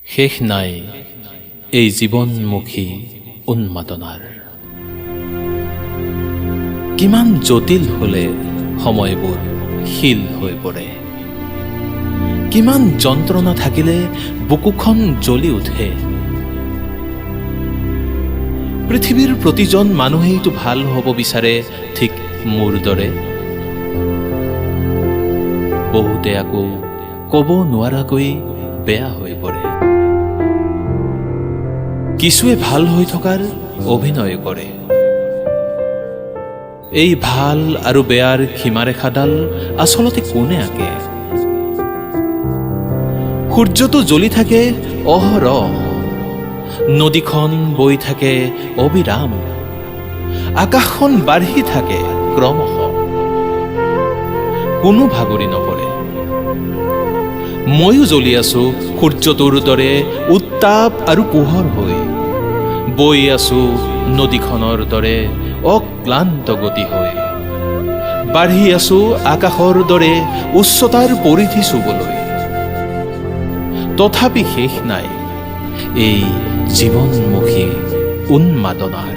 শেষ নাই এই জীৱনমুখী উন্মাদনাৰ। কিমান জটিল হলে সময়বোৰ শিল হৈ পৰে, কিমান যন্ত্ৰণা থাকিলে বুকুখন জ্বলি উঠে। পৃথিৱীৰ প্ৰতিজন মানুহেইতো ভাল হ'ব বিচাৰে, ঠিক মোৰ দৰে। বহুতে আকৌ ক'ব নোৱাৰাকৈ বেয়া হৈ পৰে, কিছুৱে ভাল হৈ থকাৰ অভিনয় কৰে। এই ভাল আৰু বেয়াৰ সীমাৰেখাডাল আচলতে কোনে আঁকে? সূৰ্যটো জ্বলি থাকে অহৰহ, নদীখন বৈ থাকে অবিৰাম, আকাশখন বাঢ়ি থাকে ক্ৰমশ, কোনো ভাগৰি নপৰে। ময়ো জ্বলি আছো সূৰ্যটোৰ দৰে উত্তাপ আৰু পোহৰ হৈ, বৈ আছো নদীখনৰ দৰে অক্লান্ত গতি হৈ, বাঢ়ি আছো আকাশৰ দৰে উচ্চতাৰ পৰিধি চুবলৈ। তথাপি শেষ নাই এই জীৱনমুখী উন্মাদনাৰ।